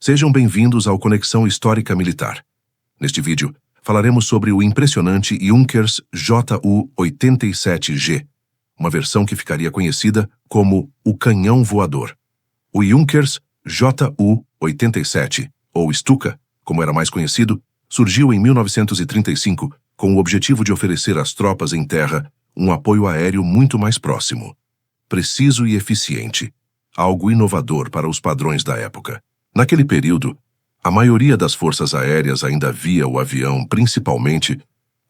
Sejam bem-vindos ao Conexão Histórica Militar. Neste vídeo, falaremos sobre o impressionante Junkers Ju-87G, uma versão que ficaria conhecida como o canhão voador. O Junkers Ju-87, ou Stuka, como era mais conhecido, surgiu em 1935 com o objetivo de oferecer às tropas em terra um apoio aéreo muito mais próximo, preciso e eficiente, algo inovador para os padrões da época. Naquele período, a maioria das forças aéreas ainda via o avião principalmente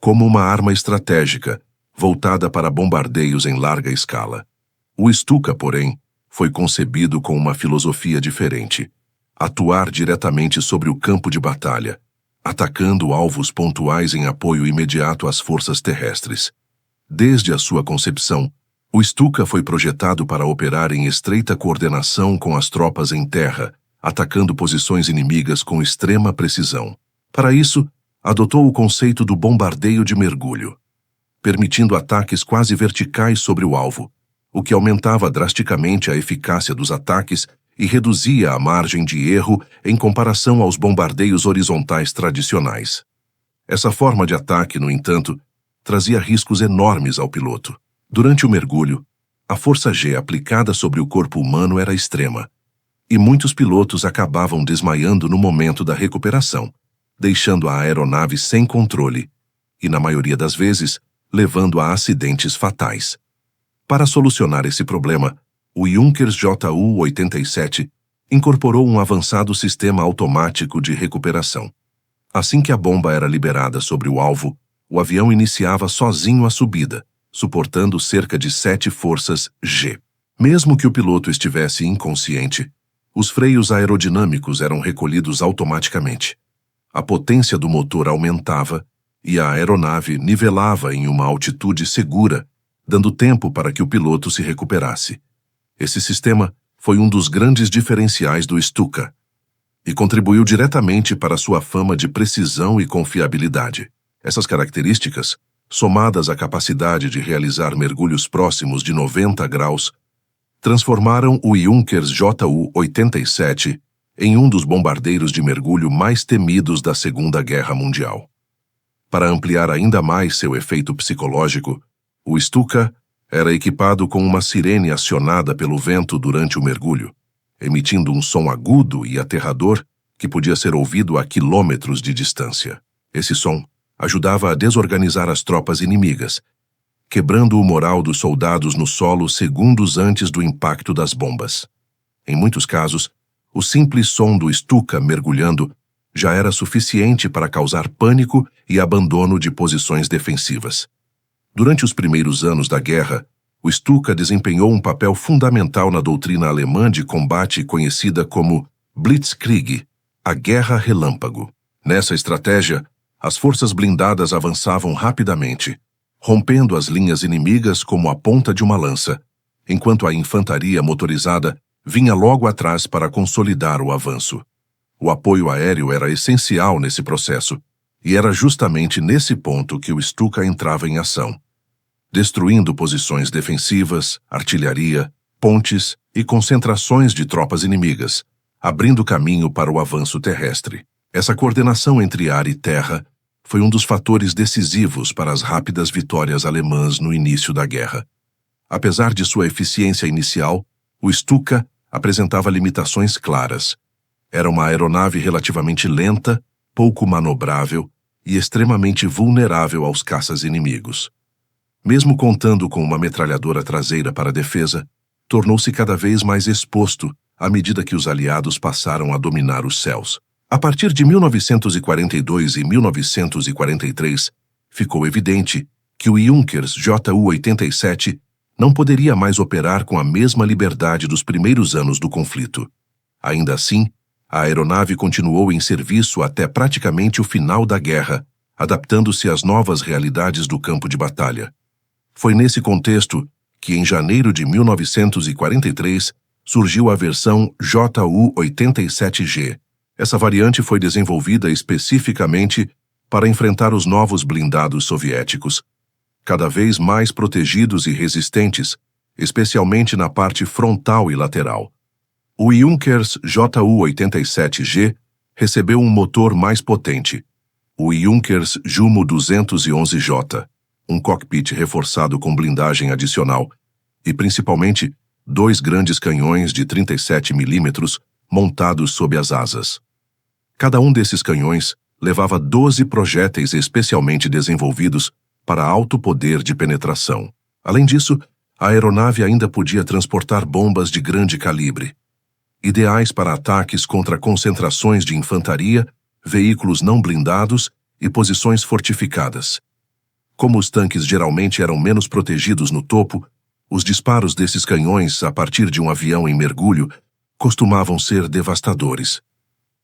como uma arma estratégica voltada para bombardeios em larga escala. O Stuka, porém, foi concebido com uma filosofia diferente: atuar diretamente sobre o campo de batalha, atacando alvos pontuais em apoio imediato às forças terrestres. Desde a sua concepção, o Stuka foi projetado para operar em estreita coordenação com as tropas em terra, atacando posições inimigas com extrema precisão. Para isso, adotou o conceito do bombardeio de mergulho, permitindo ataques quase verticais sobre o alvo, o que aumentava drasticamente a eficácia dos ataques e reduzia a margem de erro em comparação aos bombardeios horizontais tradicionais. Essa forma de ataque, no entanto, trazia riscos enormes ao piloto. Durante o mergulho, a força G aplicada sobre o corpo humano era extrema, e muitos pilotos acabavam desmaiando no momento da recuperação, deixando a aeronave sem controle e, na maioria das vezes, levando a acidentes fatais. Para solucionar esse problema, o Junkers Ju-87 incorporou um avançado sistema automático de recuperação. Assim que a bomba era liberada sobre o alvo, o avião iniciava sozinho a subida, suportando cerca de 7 forças G. Mesmo que o piloto estivesse inconsciente, os freios aerodinâmicos eram recolhidos automaticamente. A potência do motor aumentava e a aeronave nivelava em uma altitude segura, dando tempo para que o piloto se recuperasse. Esse sistema foi um dos grandes diferenciais do Stuka e contribuiu diretamente para sua fama de precisão e confiabilidade. Essas características, somadas à capacidade de realizar mergulhos próximos de 90 graus, transformaram o Junkers Ju-87 em um dos bombardeiros de mergulho mais temidos da Segunda Guerra Mundial. Para ampliar ainda mais seu efeito psicológico, o Stuka era equipado com uma sirene acionada pelo vento durante o mergulho, emitindo um som agudo e aterrador que podia ser ouvido a quilômetros de distância. Esse som ajudava a desorganizar as tropas inimigas, quebrando o moral dos soldados no solo segundos antes do impacto das bombas. Em muitos casos, o simples som do Stuka mergulhando já era suficiente para causar pânico e abandono de posições defensivas. Durante os primeiros anos da guerra, o Stuka desempenhou um papel fundamental na doutrina alemã de combate conhecida como Blitzkrieg, a Guerra Relâmpago. Nessa estratégia, as forças blindadas avançavam rapidamente, rompendo as linhas inimigas como a ponta de uma lança, enquanto a infantaria motorizada vinha logo atrás para consolidar o avanço. O apoio aéreo era essencial nesse processo, e era justamente nesse ponto que o Stuka entrava em ação, destruindo posições defensivas, artilharia, pontes e concentrações de tropas inimigas, abrindo caminho para o avanço terrestre. Essa coordenação entre ar e terra foi um dos fatores decisivos para as rápidas vitórias alemãs no início da guerra. Apesar de sua eficiência inicial, o Stuka apresentava limitações claras. Era uma aeronave relativamente lenta, pouco manobrável e extremamente vulnerável aos caças inimigos. Mesmo contando com uma metralhadora traseira para defesa, tornou-se cada vez mais exposto à medida que os aliados passaram a dominar os céus. A partir de 1942 e 1943, ficou evidente que o Junkers Ju-87 não poderia mais operar com a mesma liberdade dos primeiros anos do conflito. Ainda assim, a aeronave continuou em serviço até praticamente o final da guerra, adaptando-se às novas realidades do campo de batalha. Foi nesse contexto que, em janeiro de 1943, surgiu a versão Ju-87G. Essa variante foi desenvolvida especificamente para enfrentar os novos blindados soviéticos, cada vez mais protegidos e resistentes, especialmente na parte frontal e lateral. O Junkers Ju-87G recebeu um motor mais potente, o Junkers Jumo 211J, um cockpit reforçado com blindagem adicional e, principalmente, 2 grandes canhões de 37 mm montados sob as asas. Cada um desses canhões levava 12 projéteis especialmente desenvolvidos para alto poder de penetração. Além disso, a aeronave ainda podia transportar bombas de grande calibre, ideais para ataques contra concentrações de infantaria, veículos não blindados e posições fortificadas. Como os tanques geralmente eram menos protegidos no topo, os disparos desses canhões a partir de um avião em mergulho costumavam ser devastadores.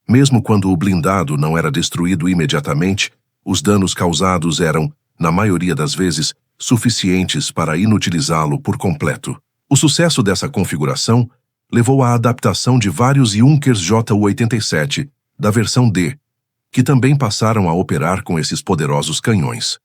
Mesmo quando o blindado não era destruído imediatamente, os danos causados eram, na maioria das vezes, suficientes para inutilizá-lo por completo. O sucesso dessa configuração levou à adaptação de vários Junkers Ju-87 da versão D, que também passaram a operar com esses poderosos canhões.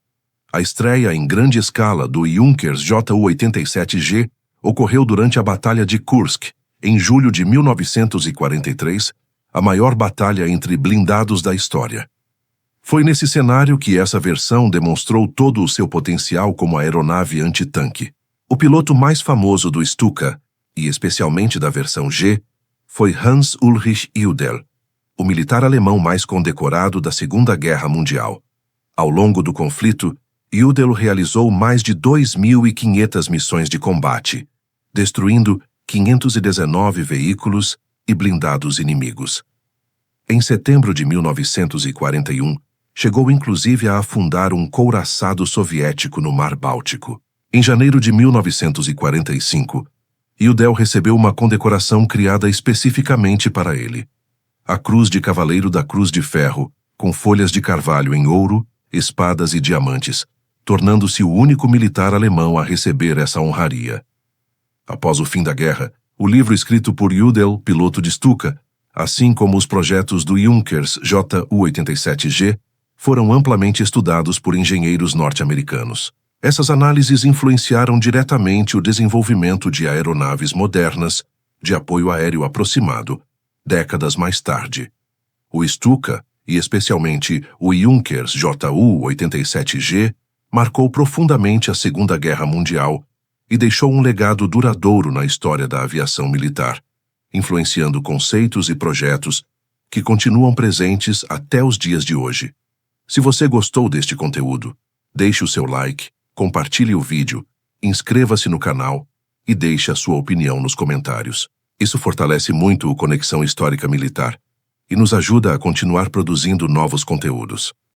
A estreia em grande escala do Junkers Ju-87G ocorreu durante a Batalha de Kursk, em julho de 1943, a maior batalha entre blindados da história. Foi nesse cenário que essa versão demonstrou todo o seu potencial como aeronave antitanque. O piloto mais famoso do Stuka, e especialmente da versão G, foi Hans Ulrich Judel, o militar alemão mais condecorado da Segunda Guerra Mundial. Ao longo do conflito, Judel realizou mais de 2.500 missões de combate, destruindo 519 veículos e blindados inimigos. Em setembro de 1941, chegou inclusive a afundar um couraçado soviético no Mar Báltico. Em janeiro de 1945, Judel recebeu uma condecoração criada especificamente para ele: a Cruz de Cavaleiro da Cruz de Ferro, com folhas de carvalho em ouro, espadas e diamantes, tornando-se o único militar alemão a receber essa honraria. Após o fim da guerra, o livro escrito por Judel, piloto de Stuka, assim como os projetos do Junkers Ju-87G, foram amplamente estudados por engenheiros norte-americanos. Essas análises influenciaram diretamente o desenvolvimento de aeronaves modernas de apoio aéreo aproximado, décadas mais tarde. O Stuka, e especialmente o Junkers Ju-87G, marcou profundamente a Segunda Guerra Mundial e deixou um legado duradouro na história da aviação militar, influenciando conceitos e projetos que continuam presentes até os dias de hoje. Se você gostou deste conteúdo, deixe o seu like, compartilhe o vídeo, inscreva-se no canal e deixe a sua opinião nos comentários. Isso fortalece muito o Conexão Histórica Militar e nos ajuda a continuar produzindo novos conteúdos.